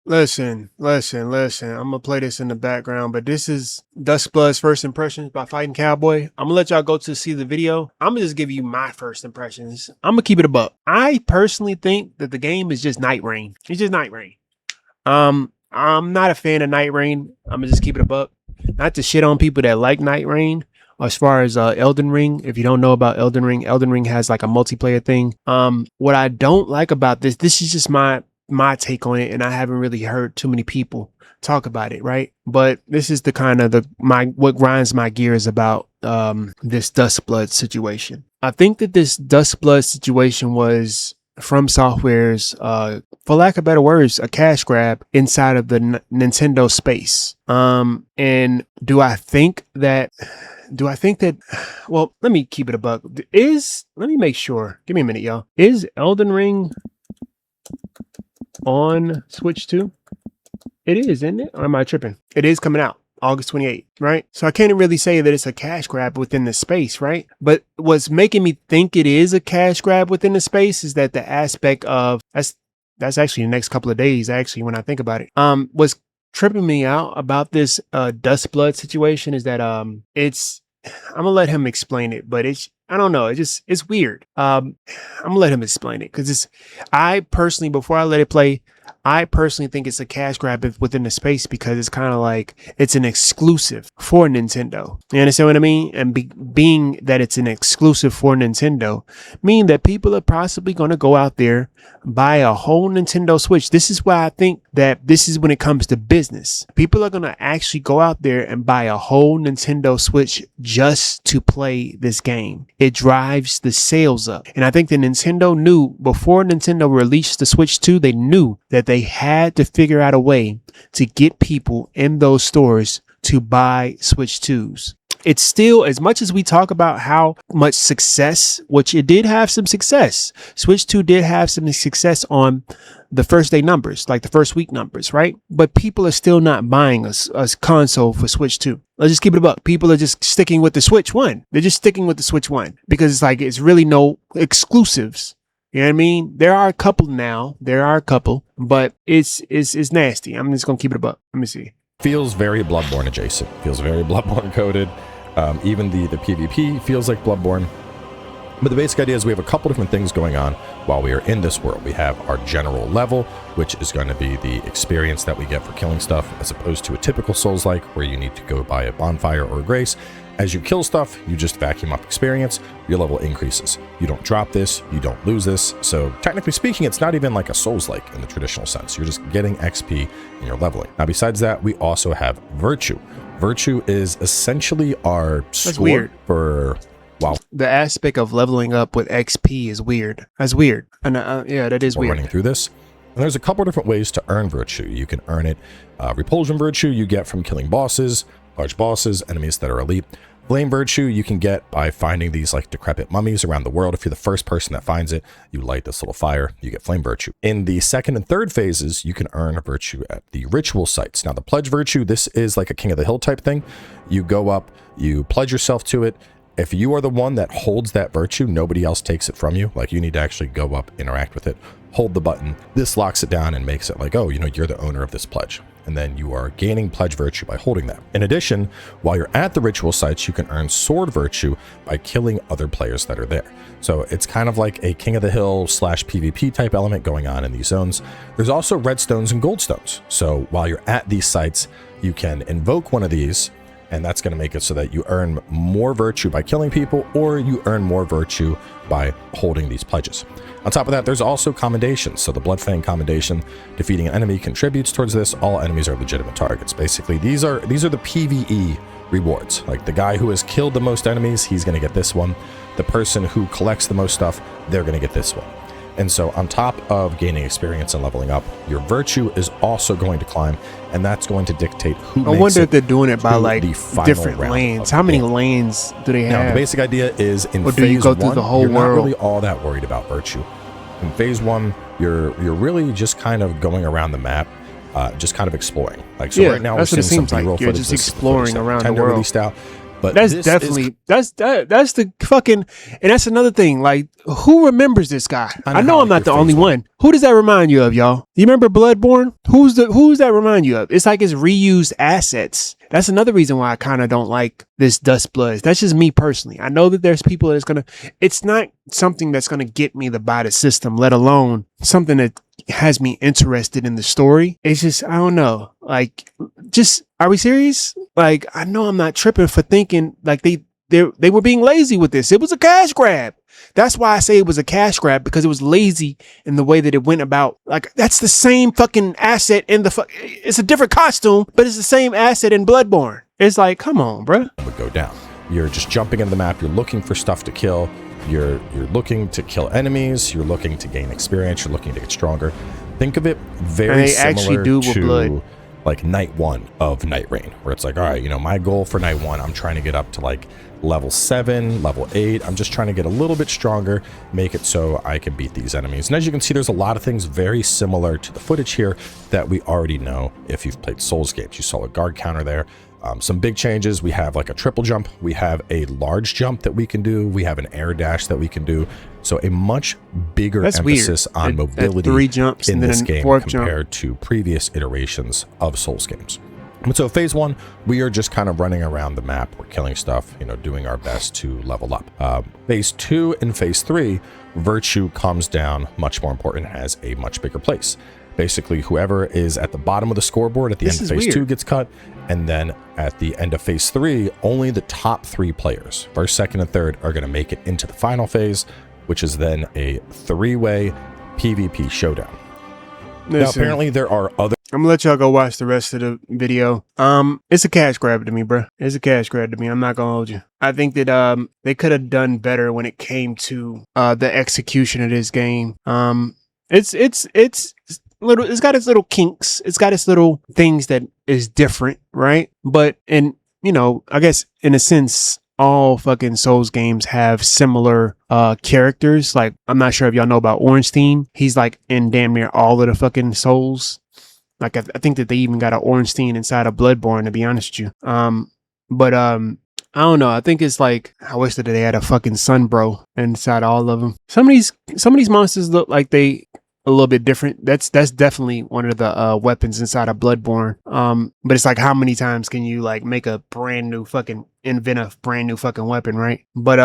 Listen. I'm gonna play this in the background, but this is Dustblood's first impressions by Fighting Cowboy. I'm gonna let y'all go to see the video. I'm gonna just give you my first impressions. I'm gonna keep it a buck. I personally think that the game is just Night Rain. It's just Night Rain. I'm not a fan of Night Rain. I'm gonna just keep it a buck. Not to shit on people that like Night Rain. As far as Elden Ring, if you don't know about Elden Ring has like a multiplayer thing. What I don't like about this is just my take on it, and I haven't really heard too many people talk about it, right? But this is the kind of what grinds my gears about this Dustblood situation. I think that this Dustblood situation was From Software's, for lack of better words, a cash grab inside of the Nintendo space. And do I think that? Well, let me keep it a buck. Let me make sure. Give me a minute, y'all. Is Elden Ring on Switch 2? It is, isn't it? Or am I tripping? It is coming out August 28th, right? So I can't really say that it's a cash grab within the space, right? But what's making me think it is a cash grab within the space is that the aspect of that's actually the next couple of days, actually, when I think about it. What's tripping me out about this Dustblood situation is that I'm gonna let him explain it, but I don't know, it's weird. I'm gonna let him explain it because I personally, before I let it play, I personally think it's a cash grab within the space because it's kind of like it's an exclusive for Nintendo. You understand what I mean? And being that it's an exclusive for Nintendo, meaning that people are possibly going to go out there, buy a whole Nintendo Switch. This is why I think that this is when it comes to business. People are going to actually go out there and buy a whole Nintendo Switch just to play this game. It drives the sales up. And I think that Nintendo knew before Nintendo released the Switch 2, they knew that they had to figure out a way to get people in those stores to buy Switch 2s. It's still, as much as we talk about how much success, which it did have some success, Switch 2 did have some success on the first day numbers, like the first week numbers, right? But people are still not buying a console for Switch 2. Let's just keep it a buck. People are just sticking with the Switch 1. They're just sticking with the Switch 1 because it's really no exclusives. You know what I mean? There are a couple now. But it's nasty. I'm just gonna keep it a buck. Let me see. Feels very Bloodborne adjacent. Feels very Bloodborne coded. Even the PvP feels like Bloodborne. But the basic idea is we have a couple different things going on while we are in this world. We have our general level, which is going to be the experience that we get for killing stuff, as opposed to a typical Souls-like where you need to go buy a bonfire or a grace. As you kill stuff, you just vacuum up experience, your level increases. You don't drop this, you don't lose this. So technically speaking, it's not even like a Souls-like in the traditional sense. You're just getting XP and you're leveling. Now, besides that, we also have Virtue. Virtue is essentially our score for... Wow. The aspect of leveling up with XP is weird. That's weird. And yeah, that is weird. Running through this. And there's a couple different ways to earn Virtue. You can earn it. Repulsion Virtue you get from killing bosses, large bosses, enemies that are elite. Flame Virtue you can get by finding these like decrepit mummies around the world. If you're the first person that finds it, you light this little fire, you get Flame Virtue. In the second and third phases, you can earn Virtue at the ritual sites. Now the Pledge Virtue, this is like a King of the Hill type thing. You go up, you pledge yourself to it. If you are the one that holds that virtue, nobody else takes it from you. Like you need to actually go up, interact with it, hold the button. This locks it down and makes it like, oh, you know, you're the owner of this pledge. And then you are gaining pledge virtue by holding that. In addition, while you're at the ritual sites, you can earn sword virtue by killing other players that are there. So it's kind of like a King of the Hill / PvP type element going on in these zones. There's also red stones and gold stones. So while you're at these sites, you can invoke one of these, and that's going to make it so that you earn more virtue by killing people, or you earn more virtue by holding these pledges. On top of that, there's also commendations. So the Bloodfang commendation, defeating an enemy contributes towards this. All enemies are legitimate targets. Basically, these are the PvE rewards. Like the guy who has killed the most enemies, he's going to get this one. The person who collects the most stuff, they're going to get this one. And so on top of gaining experience and leveling up, your virtue is also going to climb, and that's going to dictate who makes it. I wonder if they're doing it by like different lanes. How many lanes do they have? Now, the basic idea is in phase 1, you're world? not really all that worried about virtue. In phase 1, you're really just kind of going around the map, just kind of exploring. Like so, yeah, right now that's we're what it seeing seems some like. B-roll You're footage. just exploring around the world. Released out. But That's this definitely that's the fucking, and that's another thing. Like, who remembers this guy? I know I'm not the only one. Who does that remind you of, y'all? You remember Bloodborne? Who's that remind you of? It's like it's reused assets. That's another reason why I kind of don't like this Dust Bloods. That's just me personally. I know that there's people that's gonna. It's not something that's gonna get me to buy the system, let alone something that has me interested in the story. It's just, I don't know. Like, just, are we serious? Like, I know I'm not tripping for thinking like they were being lazy with this. It was a cash grab. That's why I say it was a cash grab, because it was lazy in the way that it went about. Like, that's the same fucking asset in it's a different costume, but it's the same asset in Bloodborne. It's like, come on, bruh. Would go down. You're just jumping into the map. You're looking for stuff to kill. You're looking to kill enemies. You're looking to gain experience. You're looking to get stronger. Think of it very similar to blood. Like night 1 of Night Rain, where it's like, all right, you know, my goal for night 1, I'm trying to get up to like level 7, level 8. I'm just trying to get a little bit stronger, make it so I can beat these enemies. And as you can see, there's a lot of things very similar to the footage here that we already know if you've played Souls games. You saw a guard counter there. Some big changes. We have like a triple jump. We have a large jump that we can do. We have an air dash that we can do. So a much bigger emphasis on mobility 3 jumps in this game compared jump. to previous iterations of Souls games. And so phase 1, we are just kind of running around the map. We're killing stuff, you know, doing our best to level up. Phase 2 and phase 3, virtue comes down much more important, has a much bigger place. Basically, whoever is at the bottom of the scoreboard at the end of phase 2 gets cut. And then at the end of phase 3, only the top 3 players, first, second, and third, are going to make it into the final phase, which is then a 3-way PvP showdown. Listen, now, apparently there are other... I'm gonna let y'all go watch the rest of the video. It's a cash grab to me, bro. It's a cash grab to me. I'm not gonna hold you. I think that they could have done better when it came to the execution of this game. It's got its little kinks. It's got its little things that is different, right? But, and you know, I guess in a sense, all fucking Souls games have similar characters. Like, I'm not sure if y'all know about Ornstein. He's like in damn near all of the fucking Souls. Like, I think that they even got an Ornstein inside of Bloodborne, to be honest with you. But I don't know. I think it's like, I wish that they had a fucking Sunbro inside all of them. Some of these monsters look like they a little bit different. That's definitely one of the weapons inside of Bloodborne. But it's like, how many times can you like make a brand new fucking invent a brand new fucking weapon, right? But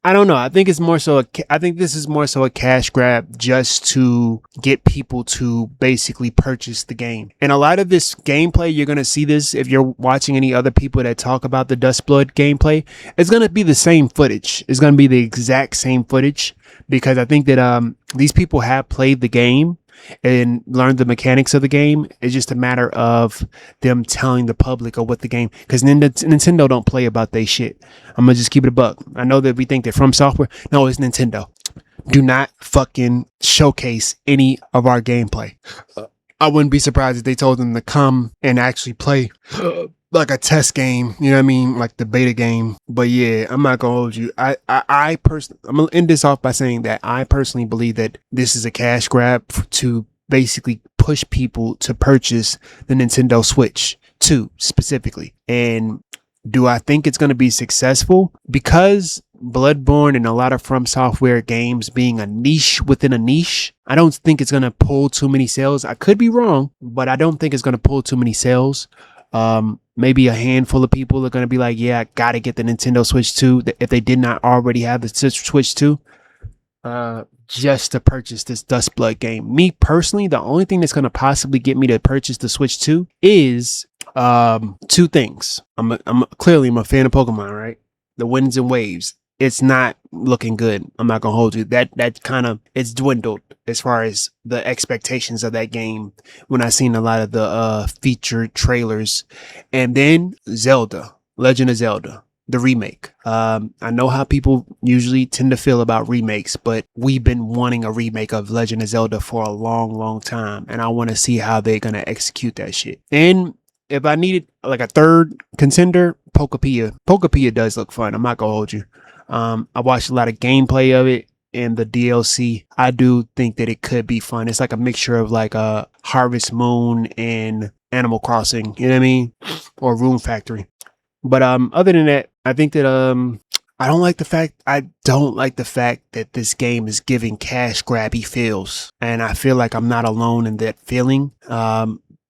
I don't know. I think it's more so I think this is more so a cash grab just to get people to basically purchase the game. And a lot of this gameplay, you're going to see this if you're watching any other people that talk about the Dustblood gameplay. It's going to be the same footage. It's going to be the exact same footage, because I think that these people have played the game and learned the mechanics of the game. It's just a matter of them telling the public of what the game, because Nintendo don't play about they shit. I'm gonna just keep it a buck. I know that we think that From Software, no, it's Nintendo. Do not fucking showcase any of our gameplay. I wouldn't be surprised if they told them to come and actually play like a test game, you know what I mean? Like the beta game. But yeah, I'm not gonna hold you. I personally, I'm gonna end this off by saying that I personally believe that this is a cash grab to basically push people to purchase the Nintendo Switch 2 specifically. And do I think it's gonna be successful? Because Bloodborne and a lot of From Software games being a niche within a niche, I don't think it's gonna pull too many sales. I could be wrong, but I don't think it's gonna pull too many sales. Maybe a handful of people are going to be like, yeah, I got to get the Nintendo Switch 2 if they did not already have the Switch 2, just to purchase this Dustblood game. Me personally, the only thing that's going to possibly get me to purchase the Switch 2 is 2 things. I'm clearly a fan of Pokemon, right? The winds and waves. It's not looking good. I'm not gonna hold you. That kind of, it's dwindled as far as the expectations of that game when I seen a lot of the featured trailers. And then Zelda, Legend of Zelda, the remake. I know how people usually tend to feel about remakes, but we've been wanting a remake of Legend of Zelda for a long time, and I want to see how they're gonna execute that shit. And if I needed like a third contender, Pokepia. Pokepia does look fun. I'm not gonna hold you. I watched a lot of gameplay of it and the DLC. I do think that it could be fun. It's like a mixture of like a Harvest Moon and Animal Crossing, you know what I mean? Or Room Factory. But other than that, I think that I don't like the fact that this game is giving cash grabby feels. And I feel like I'm not alone in that feeling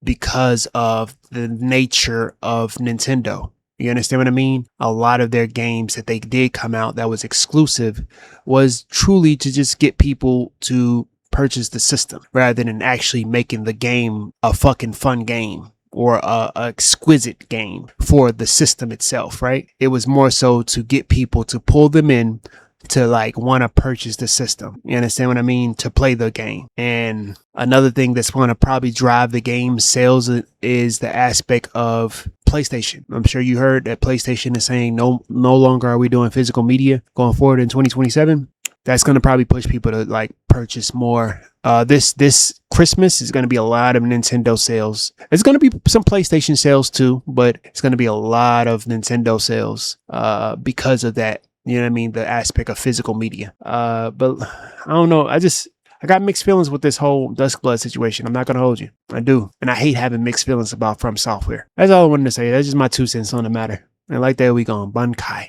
because of the nature of Nintendo. You understand what I mean? A lot of their games that they did come out that was exclusive was truly to just get people to purchase the system rather than actually making the game a fucking fun game or a exquisite game for the system itself, right? It was more so to get people to pull them in to like want to purchase the system. You understand what I mean? To play the game. And another thing that's going to probably drive the game sales is the aspect of PlayStation. I'm sure you heard that PlayStation is saying no longer are we doing physical media going forward in 2027. That's going to probably push people to like purchase more. This Christmas is going to be a lot of Nintendo sales. It's going to be some PlayStation sales too, but it's going to be a lot of Nintendo sales because of that. You know what I mean? The aspect of physical media. But I don't know. I got mixed feelings with this whole Duskblood situation. I'm not going to hold you. I do. And I hate having mixed feelings about From Software. That's all I wanted to say. That's just my 2 cents on the matter. And like that, we gone. Bankai.